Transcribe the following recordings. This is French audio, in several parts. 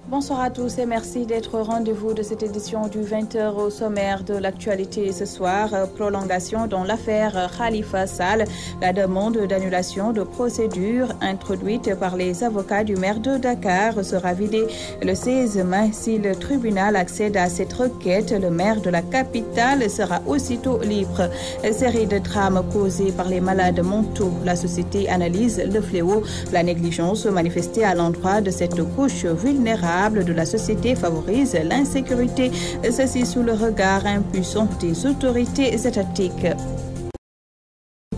Bonsoir à tous et merci d'être au rendez-vous de cette édition du 20h au sommaire de l'actualité ce soir. Prolongation dans l'affaire Khalifa Sall. La demande d'annulation de procédure introduite par les avocats du maire de Dakar sera vidée le 16 mai. Si le tribunal accède à cette requête, le maire de la capitale sera aussitôt libre. Série de drames causés par les malades mentaux. La société analyse le fléau. La négligence manifestée à l'endroit de cette couche vulnérable de la société favorise l'insécurité, ceci sous le regard impuissant des autorités étatiques.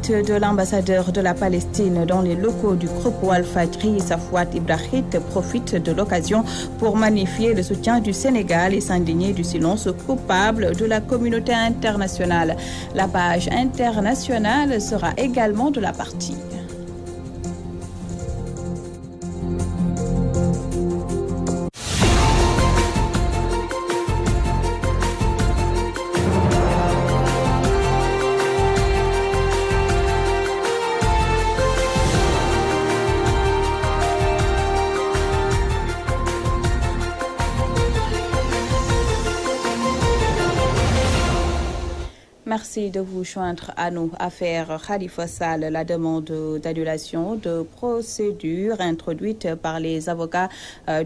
De l'ambassadeur de la Palestine dans les locaux du groupe Al-Fajri, Safwat Ibrahim profite de l'occasion pour magnifier le soutien du Sénégal et s'indigner du silence coupable de la communauté internationale. La page internationale sera également de la partie. Merci de vous joindre à nous. Affaire Khalifa Sall, la demande d'annulation de procédure introduite par les avocats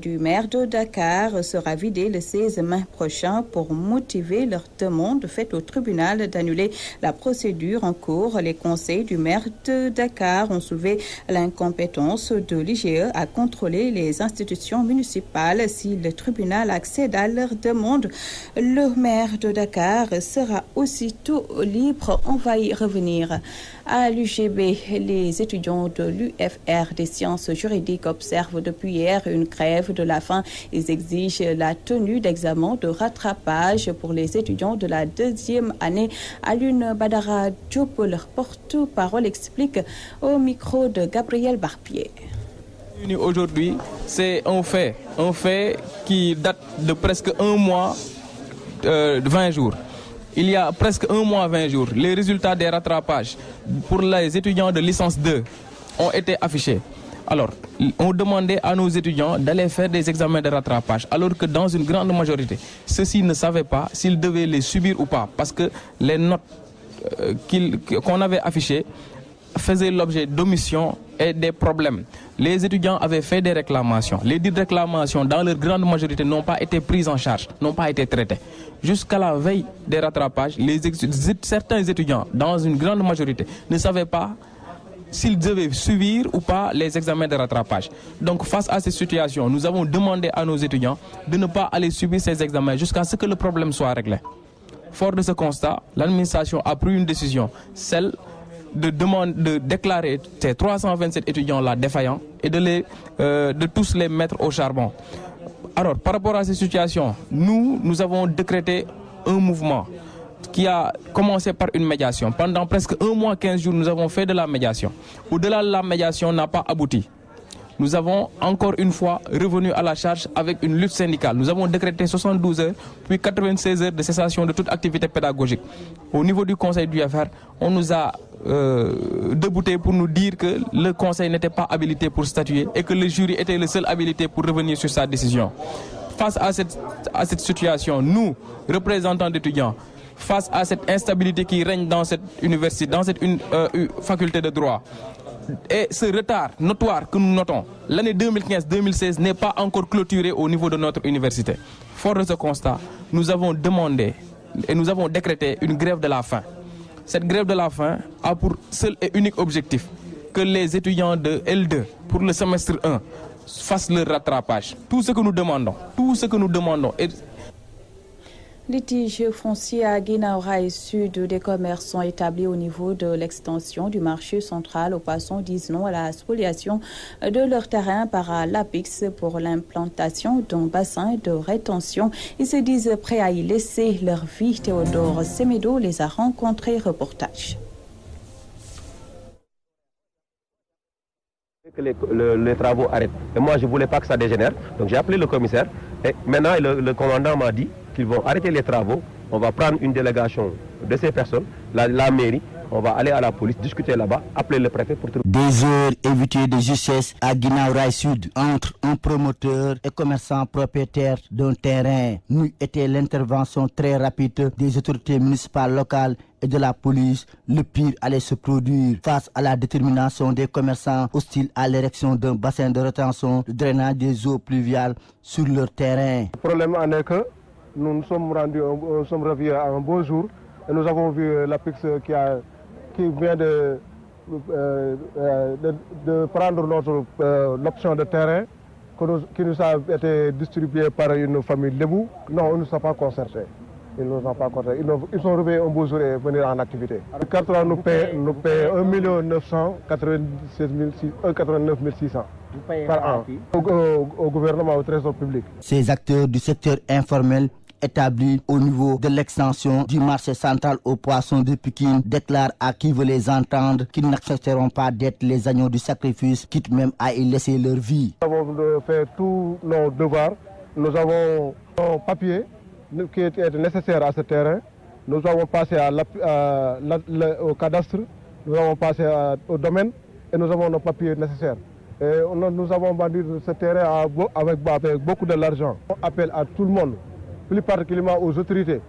du maire de Dakar sera vidée le 16 mai prochain pour motiver leur demande faite au tribunal d'annuler la procédure en cours. Les conseils du maire de Dakar ont soulevé l'incompétence de l'IGE à contrôler les institutions municipales. Si le tribunal accède à leur demande, le maire de Dakar sera aussitôt libre. On va y revenir. À l'UGB, les étudiants de l'UFR des sciences juridiques observent depuis hier une grève de la faim. Ils exigent la tenue d'examen de rattrapage pour les étudiants de la deuxième année. Alune Badara Diop, leur porte-parole, explique au micro de Gabriel Barpier. Aujourd'hui, c'est un fait qui date de presque un mois, 20 jours. Il y a presque un mois, 20 jours, les résultats des rattrapages pour les étudiants de licence 2 ont été affichés. Alors, on demandait à nos étudiants d'aller faire des examens de rattrapage, alors que dans une grande majorité, ceux-ci ne savaient pas s'ils devaient les subir ou pas, parce que les notes qu'on avait affichées faisaient l'objet d'omissions et des problèmes. Les étudiants avaient fait des réclamations. Les dites réclamations, dans leur grande majorité, n'ont pas été prises en charge, n'ont pas été traitées. Jusqu'à la veille des rattrapages, certains étudiants, dans une grande majorité, ne savaient pas s'ils devaient subir ou pas les examens de rattrapage. Donc face à cette situation, nous avons demandé à nos étudiants de ne pas aller subir ces examens jusqu'à ce que le problème soit réglé. Fort de ce constat, l'administration a pris une décision, celle de déclarer ces 327 étudiants-là défaillants et de tous les mettre au charbon. Alors, par rapport à ces situations, nous avons décrété un mouvement qui a commencé par une médiation. Pendant presque un mois, 15 jours, nous avons fait de la médiation. Au-delà de la médiation n'a pas abouti. Nous avons encore une fois revenu à la charge avec une lutte syndicale. Nous avons décrété 72 heures, puis 96 heures de cessation de toute activité pédagogique. Au niveau du conseil du UFR, on nous a débouté pour nous dire que le conseil n'était pas habilité pour statuer et que le jury était le seul habilité pour revenir sur sa décision. Face à cette situation, nous, représentants d'étudiants, face à cette instabilité qui règne dans cette université, dans cette faculté de droit, et ce retard notoire que nous notons, l'année 2015-2016 n'est pas encore clôturée au niveau de notre université. Fort de ce constat, nous avons demandé et nous avons décrété une grève de la faim. Cette grève de la faim a pour seul et unique objectif que les étudiants de L2 pour le semestre 1 fassent leur rattrapage. Tout ce que nous demandons est... Litige foncier à Guinaw Rail Sud, des commerçants établis au niveau de l'extension du marché central aux passants disent non à la spoliation de leur terrain par l'APIX pour l'implantation d'un bassin de rétention. Ils se disent prêts à y laisser leur vie. Théodore Semedo les a rencontrés. Reportage. Que les travaux arrêtent. Et moi, je ne voulais pas que ça dégénère. Donc j'ai appelé le commissaire. Et maintenant, le commandant m'a dit qu'ils vont arrêter les travaux. On va prendre une délégation de ces personnes, la mairie, on va aller à la police, discuter là-bas, appeler le préfet pour... Des heures évitées de justesse à Guinaw Rail Sud entre un promoteur et commerçant propriétaire d'un terrain. N'eût été l'intervention très rapide des autorités municipales locales et de la police, le pire allait se produire face à la détermination des commerçants hostiles à l'érection d'un bassin de rétention de drainage des eaux pluviales sur leur terrain. Le problème en est que nous sommes revenus à un beau jour et nous avons vu l'APIX qui vient de prendre l'option de terrain qui nous a été distribuée par une famille Lebou. Non, on ne s'est pas concerté. Ils ne nous ont pas concerté. Ils sont revenus un beau jour et venir en activité. Le carton nous paie 1 989 600 par an au gouvernement, au trésor public. Ces acteurs du secteur informel établis au niveau de l'extension du marché central aux poissons de Pikine déclarent à qui veut les entendre qu'ils n'accepteront pas d'être les agneaux du sacrifice, quitte même à y laisser leur vie. Nous avons fait tous nos devoirs, nous avons nos papiers qui étaient nécessaires à ce terrain, nous avons passé au cadastre, nous avons passé au domaine et nous avons nos papiers nécessaires. Et nous avons vendu ce terrain avec beaucoup de l'argent. On appelle à tout le monde, plus particulièrement aux autorités,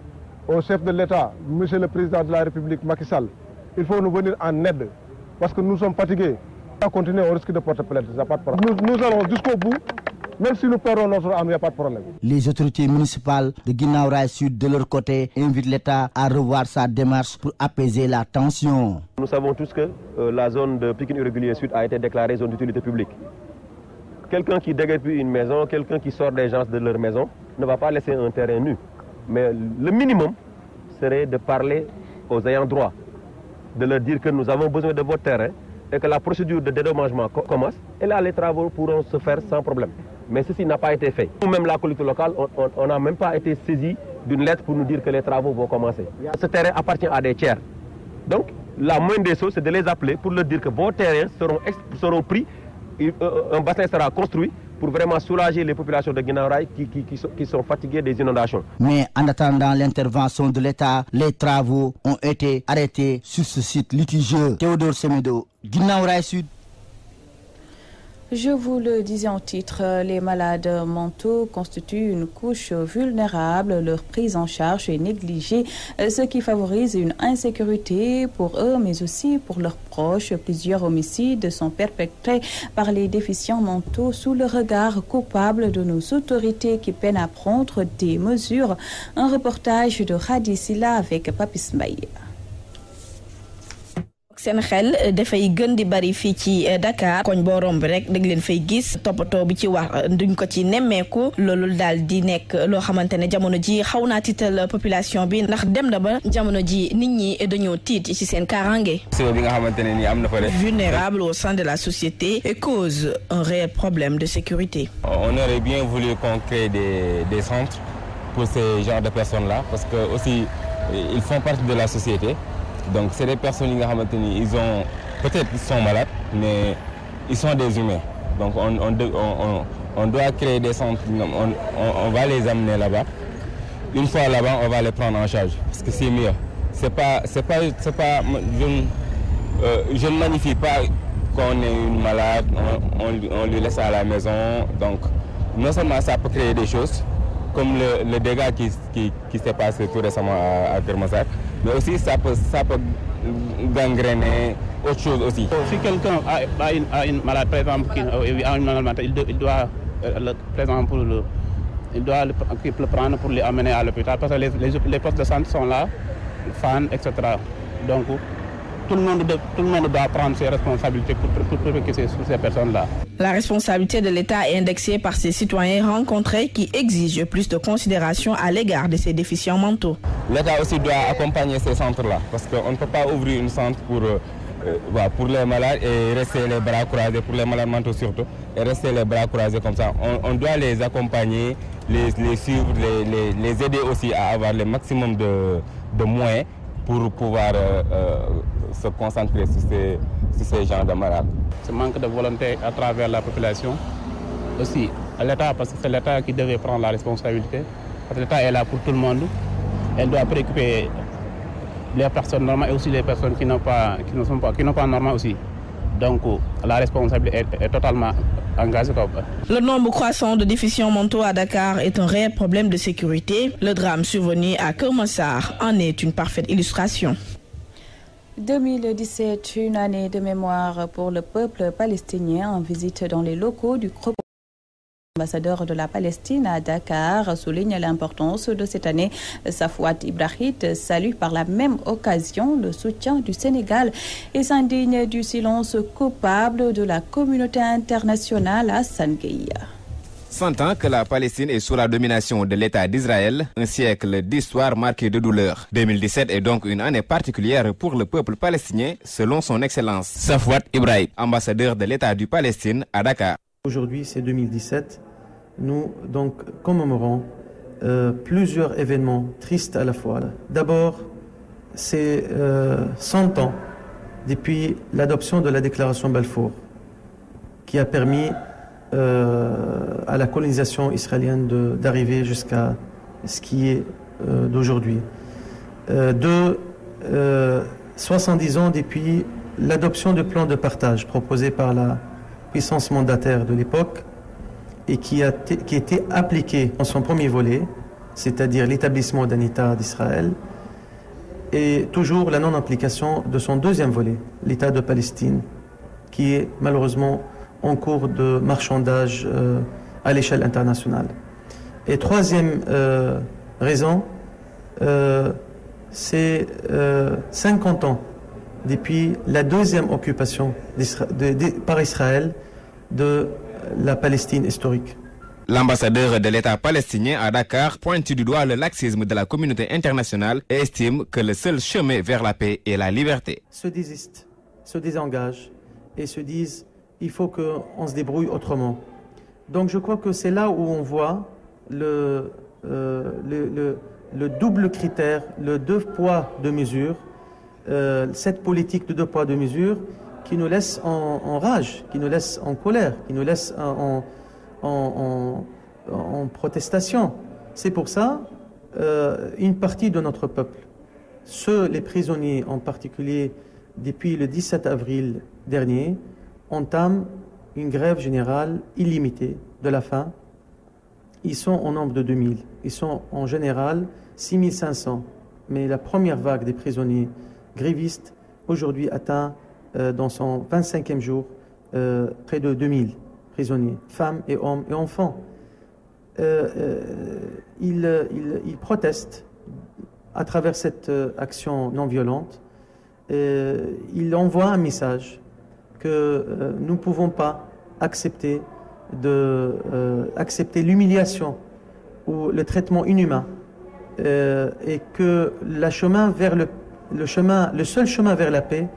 au chef de l'État, monsieur le président de la République, Macky Sall. Il faut nous venir en aide parce que nous sommes fatigués. On va continuer, on risque de porter plainte, il n'y a pas de problème. Nous allons jusqu'au bout, même si nous perdons notre âme, il n'y a pas de problème. Les autorités municipales de Guinaw Rail Sud, de leur côté, invitent l'État à revoir sa démarche pour apaiser la tension. Nous savons tous que la zone de Pikine Irrégulier Sud a été déclarée zone d'utilité publique. Quelqu'un qui déguerpit une maison, quelqu'un qui sort des gens de leur maison, ne va pas laisser un terrain nu. Mais le minimum serait de parler aux ayants droit, de leur dire que nous avons besoin de votre terrain et que la procédure de dédommagement commence. Et là, les travaux pourront se faire sans problème. Mais ceci n'a pas été fait. Nous-mêmes, la collectivité locale, on n'a même pas été saisi d'une lettre pour nous dire que les travaux vont commencer. Ce terrain appartient à des tiers. Donc, la moindre des choses, c'est de les appeler pour leur dire que vos terrains seront pris, un bassin sera construit pour vraiment soulager les populations de Guinaw Rail qui sont fatiguées des inondations. Mais en attendant l'intervention de l'État, les travaux ont été arrêtés sur ce site litigieux. Théodore Semedo, Guinaw Rail Sud. Je vous le disais en titre, les malades mentaux constituent une couche vulnérable. Leur prise en charge est négligée, ce qui favorise une insécurité pour eux, mais aussi pour leurs proches. Plusieurs homicides sont perpétrés par les déficients mentaux sous le regard coupable de nos autorités qui peinent à prendre des mesures. Un reportage de Khady Silla avec Papis Mbaye. seen xel dafay gën di bari fii ci Dakar koñ boo romb rek dag leen fay gis toppatoo bi ci war duñ ko ci nemmeeku loolu daal di nekk loo xamante ne jamono ji xaw naa tiital population bi ndax dem na ba jamono ji nit ñi dañoo tiit ci seen kaaraange. bi nga xamante ne ni am na fa rek. vulnérable au sein de la société et cause un réel problème de sécurité. On aurait bien voulu qu'on crée des centres pour ces genres de personnes là parce que aussi ils font partie de la société. Donc c'est des personnes ils ont peut-être ils sont malades mais ils sont des humains. Donc on doit créer des centres, on va les amener là-bas. Une fois là-bas, on va les prendre en charge parce que c'est mieux. C'est pas je ne magnifie pas qu'on est une malade, on lui laisse à la maison. Donc non seulement ça peut créer des choses comme le dégât qui s'est passé tout récemment à Kermassar, mais aussi ça peut gangréner autre chose aussi. Si quelqu'un a une maladie, par exemple, a une maladie, il doit le prendre pour l'amener à l'hôpital parce que les postes de santé sont là, fans, etc. Donc tout le monde doit prendre ses responsabilités pour protéger ces personnes-là. La responsabilité de l'État est indexée par ses citoyens rencontrés qui exigent plus de considération à l'égard de ces déficients mentaux. L'État aussi doit accompagner ces centres-là parce qu'on ne peut pas ouvrir une centre pour les malades et rester les bras croisés, pour les malades mentaux surtout, et rester les bras croisés comme ça. On doit les accompagner, les suivre, les aider aussi à avoir le maximum de moyens pour pouvoir se concentrer sur ces gens de malades. Ce manque de volonté à travers la population, aussi à l'État, parce que c'est l'État qui devait prendre la responsabilité. Parce que l'État est là pour tout le monde. Elle doit préoccuper les personnes normales et aussi les personnes qui n'ont pas normales aussi. Donc la responsabilité est totalement engagée. Le nombre croissant de déficients mentaux à Dakar est un réel problème de sécurité. Le drame survenu à Keur Massar en est une parfaite illustration. 2017, une année de mémoire pour le peuple palestinien en visite dans les locaux du groupe. L'ambassadeur de la Palestine à Dakar souligne l'importance de cette année. Safouat Ibrahim salue par la même occasion le soutien du Sénégal et s'indigne du silence coupable de la communauté internationale à Sangueï. 100 ans que la Palestine est sous la domination de l'État d'Israël, un siècle d'histoire marquée de douleur. 2017 est donc une année particulière pour le peuple palestinien, selon son Excellence Safouat Ibrahim, ambassadeur de l'État du Palestine à Dakar. Aujourd'hui, c'est 2017. Nous donc commémorons plusieurs événements tristes à la fois. D'abord, c'est 100 ans depuis l'adoption de la déclaration Balfour, qui a permis à la colonisation israélienne d'arriver jusqu'à ce qui est d'aujourd'hui. 70 ans depuis l'adoption du plan de partage proposé par la puissance mandataire de l'époque et qui a été appliqué en son premier volet, c'est-à-dire l'établissement d'un État d'Israël, et toujours la non-application de son deuxième volet, l'État de Palestine, qui est malheureusement en cours de marchandage à l'échelle internationale. Et troisième raison, c'est 50 ans depuis la deuxième occupation par Israël de la Palestine historique. L'ambassadeur de l'État palestinien à Dakar pointe du doigt le laxisme de la communauté internationale et estime que le seul chemin vers la paix est la liberté. Se désistent, se désengagent et se disent il faut qu'on se débrouille autrement. Donc je crois que c'est là où on voit le double critère, le deux poids, deux mesures, cette politique de deux poids, deux mesures qui nous laisse en rage, qui nous laisse en colère, qui nous laisse en protestation. C'est pour ça une partie de notre peuple, les prisonniers en particulier, depuis le 17 avril dernier, entament une grève générale illimitée de la faim. Ils sont au nombre de 2000. Ils sont en général 6500. Mais la première vague des prisonniers grévistes aujourd'hui atteint dans son 25e jour près de 2000 prisonniers, femmes et hommes et enfants. Ils protestent à travers cette action non violente. Ils envoient un message que nous ne pouvons pas accepter l'humiliation ou le traitement inhumain et que le seul chemin vers la paix,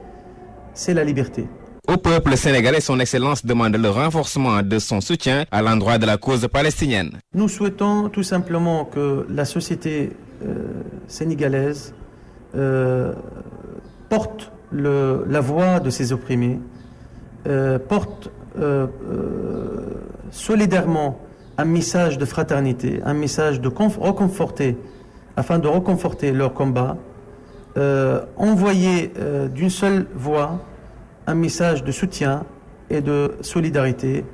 c'est la liberté. Au peuple sénégalais, son Excellence demande le renforcement de son soutien à l'endroit de la cause palestinienne. Nous souhaitons tout simplement que la société sénégalaise porte la voix de ses opprimés, porte solidairement un message de fraternité, un message de reconforter, afin de reconforter leur combat, envoyer d'une seule voix un message de soutien et de solidarité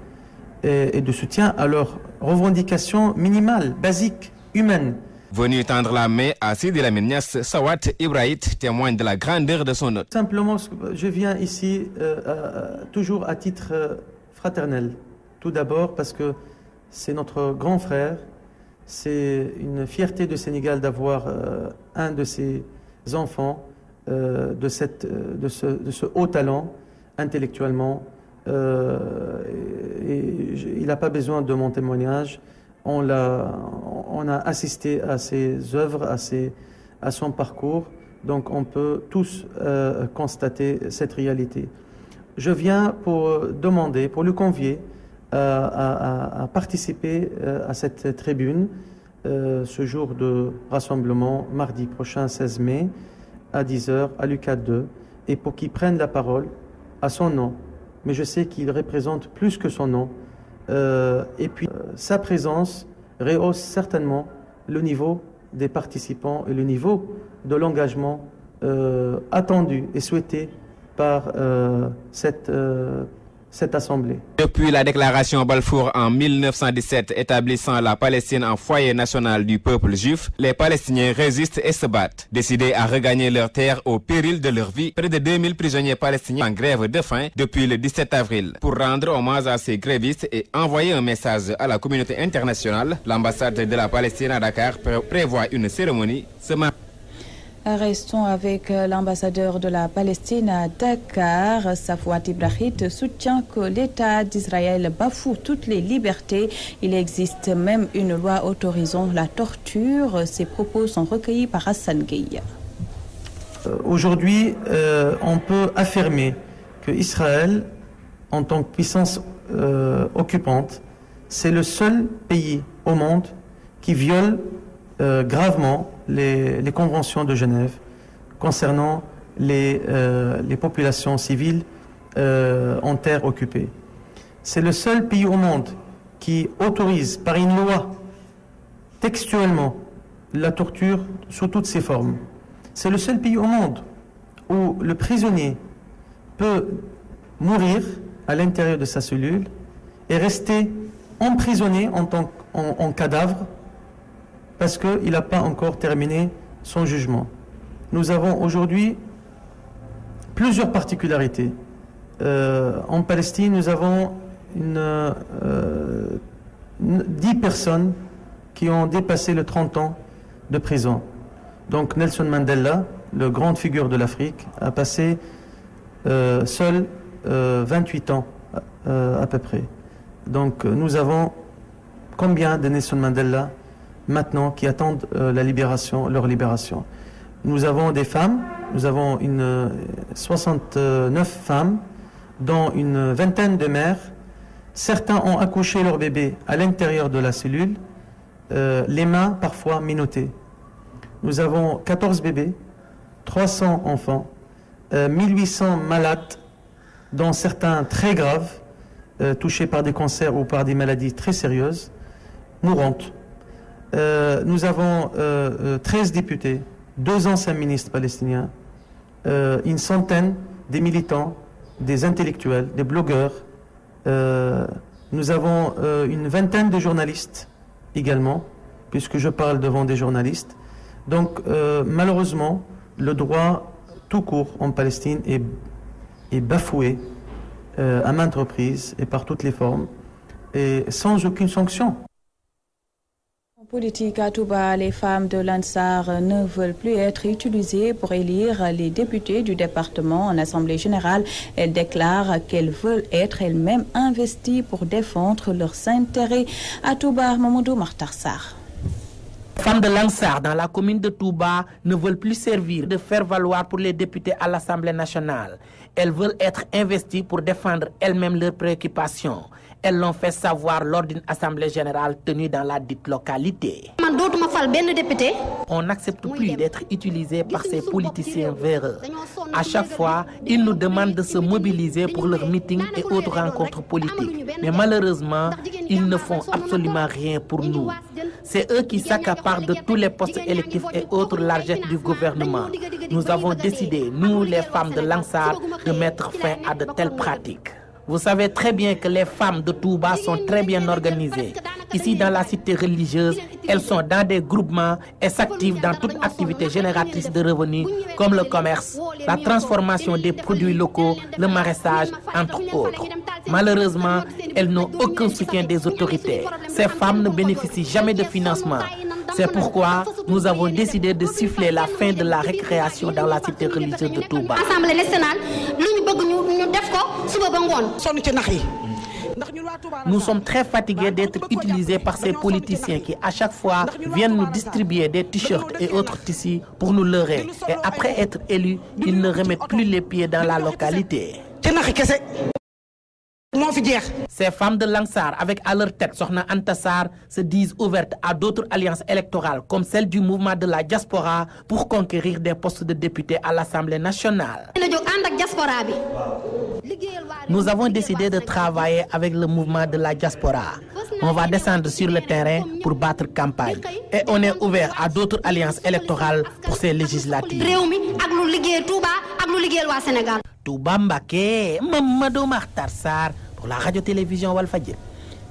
et de soutien à leurs revendications minimales, basiques, humaines. Venu tendre la main à Sidi Lamine Niasse, Safouat Ibrahim témoigne de la grandeur de son hôte. Simplement, je viens ici toujours à titre fraternel. Tout d'abord parce que c'est notre grand frère. C'est une fierté du Sénégal d'avoir un de ses enfants de ce haut talent intellectuellement. Et il n'a pas besoin de mon témoignage. On a assisté à ses œuvres, à son parcours, donc on peut tous constater cette réalité. Je viens pour le convier à participer à cette tribune, ce jour de rassemblement, mardi prochain 16 mai, à 10h, à l'UCAD 2, et pour qu'il prenne la parole à son nom. Mais je sais qu'il représente plus que son nom. Et puis, sa présence rehausse certainement le niveau des participants et le niveau de l'engagement attendu et souhaité par cette assemblée. Depuis la déclaration Balfour en 1917 établissant la Palestine en foyer national du peuple juif, les Palestiniens résistent et se battent. Décidés à regagner leurs terres au péril de leur vie, près de 2000 prisonniers palestiniens en grève de faim depuis le 17 avril. Pour rendre hommage à ces grévistes et envoyer un message à la communauté internationale, l'ambassade de la Palestine à Dakar prévoit une cérémonie ce matin. Restons avec l'ambassadeur de la Palestine à Dakar. Safouat Ibrahim soutient que l'État d'Israël bafoue toutes les libertés. Il existe même une loi autorisant la torture. Ces propos sont recueillis par Hassan Gueye. Aujourd'hui, on peut affirmer que Israël, en tant que puissance occupante, c'est le seul pays au monde qui viole gravement les conventions de Genève concernant les populations civiles en terre occupée. C'est le seul pays au monde qui autorise par une loi textuellement la torture sous toutes ses formes. C'est le seul pays au monde où le prisonnier peut mourir à l'intérieur de sa cellule et rester emprisonné en cadavre parce qu'il n'a pas encore terminé son jugement. Nous avons aujourd'hui plusieurs particularités. En Palestine, nous avons 10 personnes qui ont dépassé les 30 ans de prison. Donc Nelson Mandela, le grande figure de l'Afrique, a passé seul 28 ans à peu près. Donc nous avons combien de Nelson Mandela maintenant qui attendent leur libération. Nous avons des femmes, nous avons 69 femmes, dont une vingtaine de mères. Certains ont accouché leur bébé à l'intérieur de la cellule, les mains parfois menottées. Nous avons 14 bébés, 300 enfants, 1800 malades, dont certains très graves, touchés par des cancers ou par des maladies très sérieuses, mourantes. Nous avons 13 députés, 2 anciens ministres palestiniens, une centaine de militants, des intellectuels, des blogueurs. Nous avons une vingtaine de journalistes également, puisque je parle devant des journalistes. Donc malheureusement, le droit tout court en Palestine est bafoué à maintes reprises et par toutes les formes, et sans aucune sanction. Politique à Touba, les femmes de l'Ansar ne veulent plus être utilisées pour élire les députés du département en Assemblée générale. Elles déclarent qu'elles veulent être elles-mêmes investies pour défendre leurs intérêts. À Touba, Mamadou Martarsar. Les femmes de l'Ansar dans la commune de Touba ne veulent plus servir de faire valoir pour les députés à l'Assemblée nationale. Elles veulent être investies pour défendre elles-mêmes leurs préoccupations. Elles l'ont fait savoir lors d'une assemblée générale tenue dans la dite localité. On n'accepte plus d'être utilisé par ces politiciens véreux. À chaque fois, ils nous demandent de se mobiliser pour leurs meetings et autres rencontres politiques. Mais malheureusement, ils ne font absolument rien pour nous. C'est eux qui s'accaparent de tous les postes électifs et autres largesses du gouvernement. Nous avons décidé, nous les femmes de l'Ansar, de mettre fin à de telles pratiques. Vous savez très bien que les femmes de Touba sont très bien organisées. Ici, dans la cité religieuse, elles sont dans des groupements et s'activent dans toute activité génératrice de revenus, comme le commerce, la transformation des produits locaux, le maraîchage, entre autres. Malheureusement, elles n'ont aucun soutien des autorités. Ces femmes ne bénéficient jamais de financement. C'est pourquoi nous avons décidé de siffler la fin de la récréation dans la cité religieuse de Touba. Nous sommes très fatigués d'être utilisés par ces politiciens qui, à chaque fois, viennent nous distribuer des t-shirts et autres tissus pour nous leurrer. Et après être élus, ils ne remettent plus les pieds dans la localité. Ces femmes de l'Ansar, avec à leur tête Sokhna Anta Sarr, se disent ouvertes à d'autres alliances électorales, comme celle du mouvement de la diaspora, pour conquérir des postes de députés à l'Assemblée nationale. Nous avons décidé de travailler avec le mouvement de la diaspora. on va descendre sur le terrain pour battre campagne. Et on est ouvert à d'autres alliances électorales pour ces législatives. Touba Mbacké, Mamadou Makhtar Sarr pour la radio-télévision Walfadjri.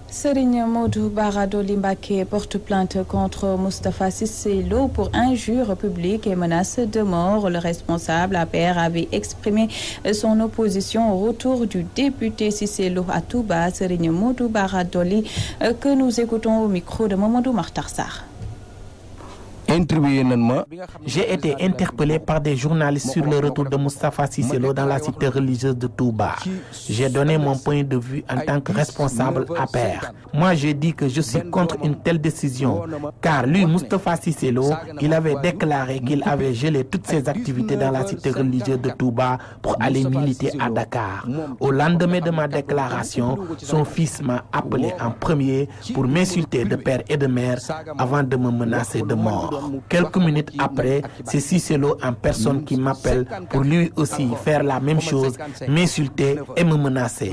Serigne Modou Bara Dolly Mbacké porte plainte contre Moustapha Cissé Lo pour injure publique et menace de mort. Le responsable APR avait exprimé son opposition au retour du député Cissé Lo à Touba. Serigne Modou Bara Dolly que nous écoutons au micro de Mamadou Makhtar Sarr. J'ai été interpellé par des journalistes sur le retour de Moustapha Cissé Lo dans la cité religieuse de Touba. J'ai donné mon point de vue en tant que responsable APR. Moi, j'ai dit que je suis contre une telle décision, car lui, Moustapha Cissé Lo, il avait déclaré qu'il avait gelé toutes ses activités dans la cité religieuse de Touba pour aller militer à Dakar. Au lendemain de ma déclaration, son fils m'a appelé en premier pour m'insulter de père et de mère avant de me menacer de mort. Quelques minutes après, c'est Cissé Lo en personne qui m'appelle pour lui aussi faire la même chose, m'insulter et me menacer.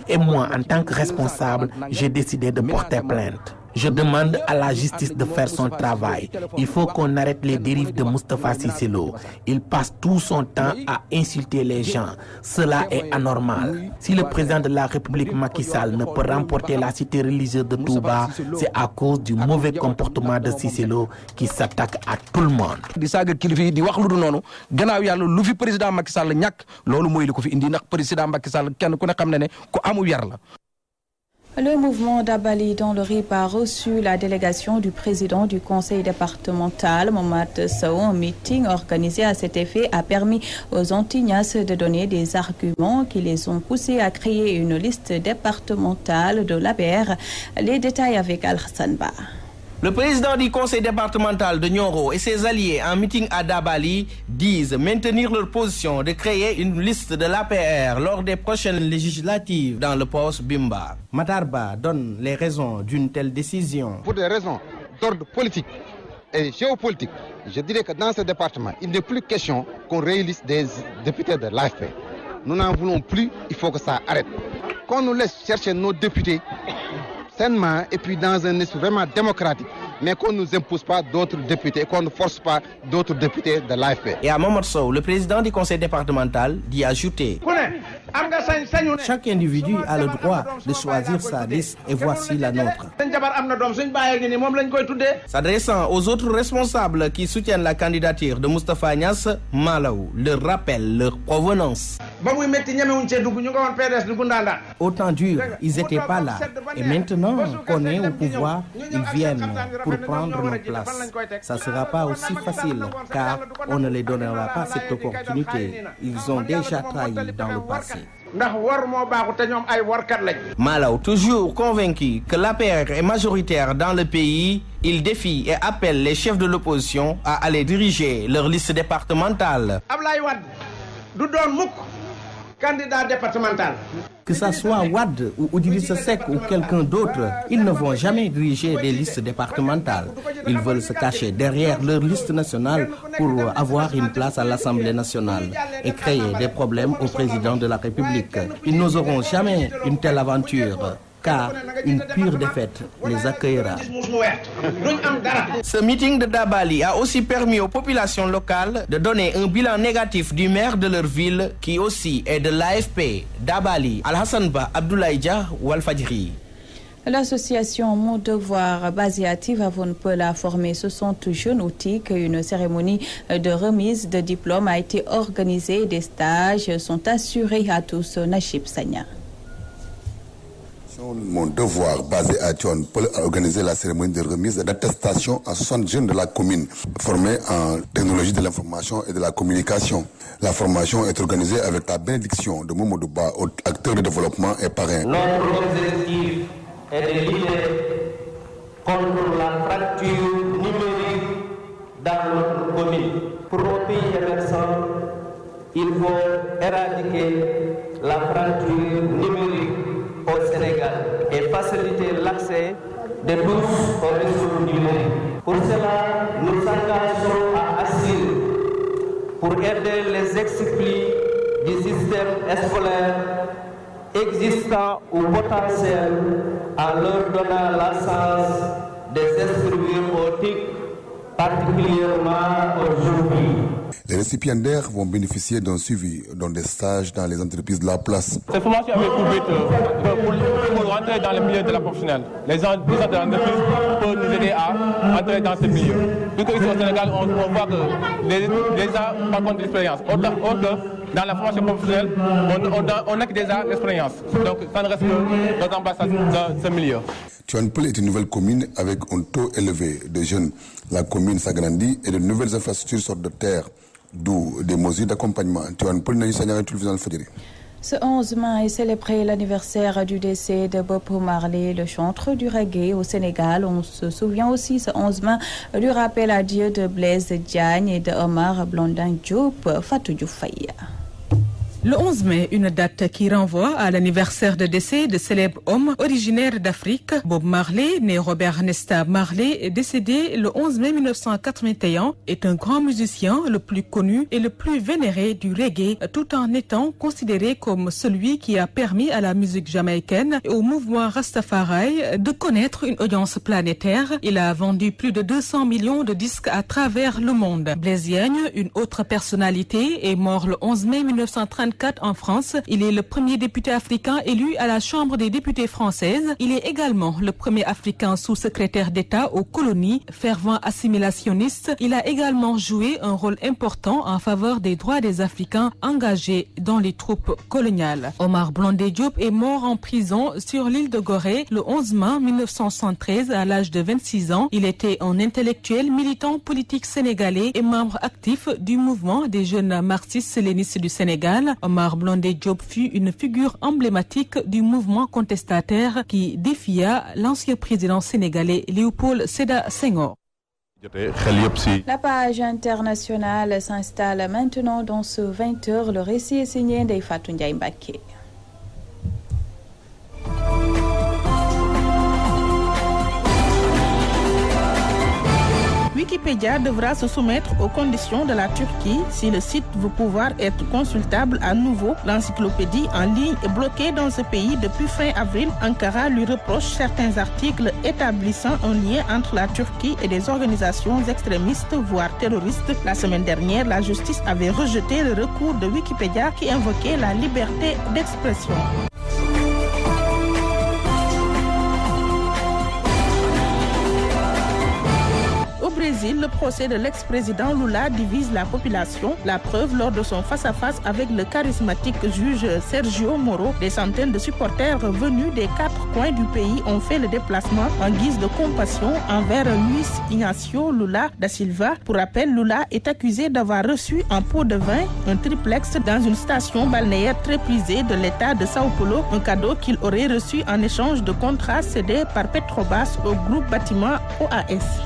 Et moi, en tant que responsable, j'ai décidé de porter plainte. Je demande à la justice de faire son travail. Il faut qu'on arrête les dérives de Moustapha Cissé Lo. Il passe tout son temps à insulter les gens. Cela est anormal. Si le président de la République Macky Sall ne peut remporter la cité religieuse de Touba, c'est à cause du mauvais comportement de Cissé Lo qui s'attaque à tout le monde. Le mouvement Dabali dans le RIP a reçu la délégation du président du conseil départemental, Mohamed Sow. Un meeting organisé à cet effet a permis aux Antillas de donner des arguments qui les ont poussés à créer une liste départementale de l'APR. Les détails avec Al-Hassan Ba. Le président du conseil départemental de Nioro et ses alliés en meeting à Dabali disent maintenir leur position de créer une liste de l'APR lors des prochaines législatives dans le poste Bimba. Matarba donne les raisons d'une telle décision. Pour des raisons d'ordre politique et géopolitique, je dirais que dans ce département, il n'est plus question qu'on réélise des députés de l'AFP. Nous n'en voulons plus, il faut que ça arrête. Qu'on nous laisse chercher nos députés sainement et puis dans un esprit vraiment démocratique, mais qu'on ne nous impose pas d'autres députés, qu'on ne force pas d'autres députés de l'AFP. Et à Mohamed Sow, le président du conseil départemental, dit ajouter: chaque individu a le droit de choisir sa liste et voici la nôtre. S'adressant aux autres responsables qui soutiennent la candidature de Moustapha Niasse, Malaw leur rappelle leur provenance. Autant dur, ils n'étaient pas là. Et maintenant qu'on est au pouvoir, ils viennent pour prendre nos places. Ça ne sera pas aussi facile, car on ne les donnera pas cette opportunité. Ils ont déjà trahi dans le passé. Malaw, toujours convaincu que l'APR est majoritaire dans le pays, il défie et appelle les chefs de l'opposition à aller diriger leur liste départementale. Candidat départemental. Que ce soit Wade ou Idrissa Seck ou quelqu'un d'autre, ils ne vont jamais diriger des listes départementales. Ils veulent se cacher derrière leur liste nationale pour avoir une place à l'Assemblée nationale et créer des problèmes au président de la République. Ils n'oseront jamais une telle aventure, car une pure défaite les accueillera. Ce meeting de Dabali a aussi permis aux populations locales de donner un bilan négatif du maire de leur ville, qui aussi est de l'AFP. Dabali, Al-Hassan Ba, Abdoulaye Dia, Walfadjri. L'association Mon Devoir, basée à Tivaouane-Peulh, a formé 60 jeunes nautiques. Une cérémonie de remise de diplôme a été organisée. Des stages sont assurés à tous. Nachib Sagna. Mon Devoir, basé à Tivaouane-Peulh, a organisé la cérémonie de remise d'attestation à 60 jeunes de la commune formés en technologie de l'information et de la communication. La formation est organisée avec la bénédiction de Mamadou Ba, acteur de développement et parrain. Notre objectif est de lutter contre la fracture numérique dans notre commune. Pour nos pays émergents, il faut éradiquer la fracture numérique au Sénégal et faciliter l'accès de tous aux ressources numériques. Pour cela, nous engageons à agir pour aider les exclus du système scolaire existants ou potentiels en leur donnant la chance de s'instruire au TIC, particulièrement aujourd'hui. Les récipiendaires vont bénéficier d'un suivi, dans des stages dans les entreprises de la place. Cette formation avait pour but pour rentrer dans le milieu de la professionnelle. Les gens de l'entreprise peuvent nous aider à entrer dans ce milieu. Puisque ici au Sénégal, on voit que les gens par contre de l'expérience. Autant que dans la formation professionnelle, on a déjà l'expérience. Donc ça ne reste que nos ambassadeurs dans ce milieu. Tivaouane Peulh est une nouvelle commune avec un taux élevé de jeunes. La commune s'agrandit et de nouvelles infrastructures sortent de terre, d'où des mesures d'accompagnement. Tivaouane Peulh nañu sañaare télévision Walfadjri. Ce 11 mai est célébré l'anniversaire du décès de Bob Marley, le chanteur du reggae au Sénégal. On se souvient aussi ce 11 mai du rappel à Dieu de Blaise Diagne et de Omar Blondin Diop. Fatou Diouf. Le 11 mai, une date qui renvoie à l'anniversaire de décès de célèbres hommes originaires d'Afrique. Bob Marley, né Robert Nesta Marley, décédé le 11 mai 1981, est un grand musicien, le plus connu et le plus vénéré du reggae, tout en étant considéré comme celui qui a permis à la musique jamaïcaine et au mouvement Rastafari de connaître une audience planétaire. Il a vendu plus de 200 millions de disques à travers le monde. Blaise Diagne, une autre personnalité, est mort le 11 mai 1934 en France. Il est le premier député africain élu à la Chambre des députés française. Il est également le premier africain sous-secrétaire d'État aux colonies, fervent assimilationniste. Il a également joué un rôle important en faveur des droits des Africains engagés dans les troupes coloniales. Omar Blondin Diop est mort en prison sur l'île de Gorée le 11 mai 1973 à l'âge de 26 ans. Il était un intellectuel, militant politique sénégalais et membre actif du mouvement des jeunes marxistes-lénistes du Sénégal. Omar Blondin Diop fut une figure emblématique du mouvement contestataire qui défia l'ancien président sénégalais Léopold Sédar Senghor. La page internationale s'installe maintenant dans ce 20h. Le récit est signé de Fatou Ndiaye Mbacké. Wikipédia devra se soumettre aux conditions de la Turquie si le site veut pouvoir être consultable à nouveau. L'encyclopédie en ligne est bloquée dans ce pays depuis fin avril. Ankara lui reproche certains articles établissant un lien entre la Turquie et des organisations extrémistes, voire terroristes. La semaine dernière, la justice avait rejeté le recours de Wikipédia qui invoquait la liberté d'expression. Au Brésil, le procès de l'ex-président Lula divise la population. La preuve lors de son face-à-face avec le charismatique juge Sergio Moro. Des centaines de supporters venus des 4 coins du pays ont fait le déplacement en guise de compassion envers Luis Ignacio Lula da Silva. Pour rappel, Lula est accusé d'avoir reçu en pot de vin un triplex dans une station balnéaire très prisée de l'État de Sao Paulo, un cadeau qu'il aurait reçu en échange de contrats cédés par Petrobras au groupe bâtiment OAS.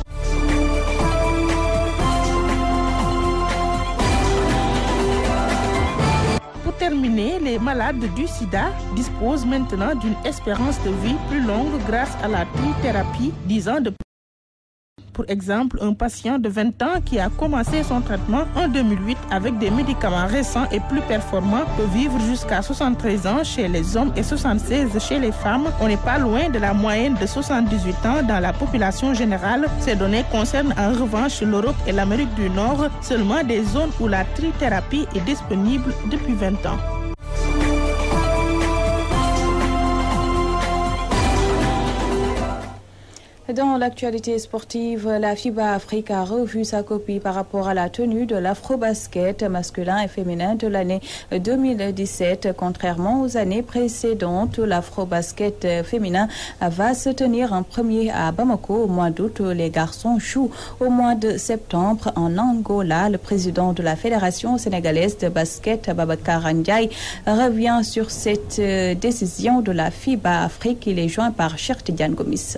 Pour terminer, les malades du sida disposent maintenant d'une espérance de vie plus longue grâce à la trithérapie, 10 ans de plus. Pour exemple, un patient de 20 ans qui a commencé son traitement en 2008 avec des médicaments récents et plus performants peut vivre jusqu'à 73 ans chez les hommes et 76 chez les femmes. On n'est pas loin de la moyenne de 78 ans dans la population générale. Ces données concernent en revanche l'Europe et l'Amérique du Nord, seulement des zones où la trithérapie est disponible depuis 20 ans. Dans l'actualité sportive, la FIBA Afrique a revu sa copie par rapport à la tenue de l'Afrobasket masculin et féminin de l'année 2017. Contrairement aux années précédentes, l'Afrobasket féminin va se tenir en premier à Bamako au mois d'août. Les garçons jouent au mois de septembre en Angola. Le président de la Fédération sénégalaise de basket, Babacar Ndiaye, revient sur cette décision de la FIBA Afrique. Il est joint par Cheikh Tidiane Gomis.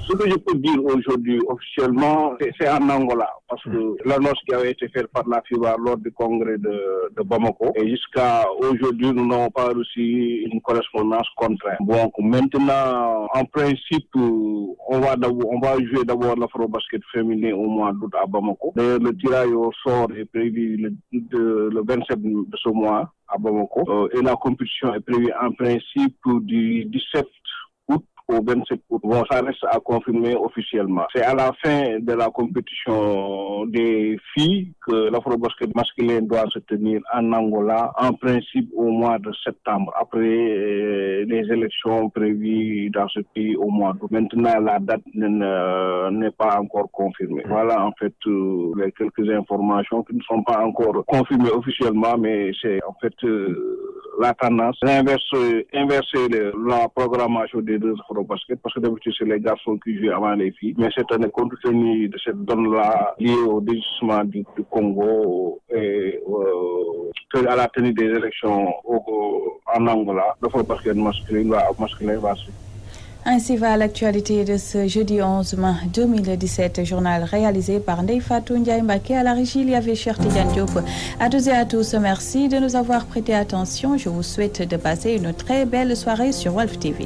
Ce que je peux dire aujourd'hui officiellement, c'est en Angola, parce que l'annonce qui avait été faite par la FIBA lors du congrès de Bamako, et jusqu'à aujourd'hui, nous n'avons pas reçu une correspondance contraire. Donc maintenant, en principe, on va jouer d'abord l'Afrobasket féminin au mois d'août à Bamako. D'ailleurs, le tirage au sort est prévu le 27 de ce mois à Bamako. Et la compétition est prévue en principe du 17 août au 27 août. Bon, ça reste à confirmer officiellement. C'est à la fin de la compétition des filles que l'afro-basket masculin doit se tenir en Angola, en principe au mois de septembre, après les élections prévues dans ce pays au mois d'août. Maintenant, la date n'est pas encore confirmée. Voilà en fait les quelques informations qui ne sont pas encore confirmées officiellement, mais c'est en fait la tendance, inverser la programmation des deux afro-basket, parce que d'habitude c'est les garçons qui jouent avant les filles. Mais cette année, compte tenu de cette donne-là liée au désistement du Congo et à la tenue des élections en Angola, l'afro-basket masculin va suivre. Ainsi va l'actualité de ce jeudi 11 mai 2017, journal réalisé par Ndeye Fatou Ndiaye Mbacké. À la régie, il y avait Cheikh Tidiane Diop. À tous et à tous, merci de nous avoir prêté attention. Je vous souhaite de passer une très belle soirée sur Walf TV.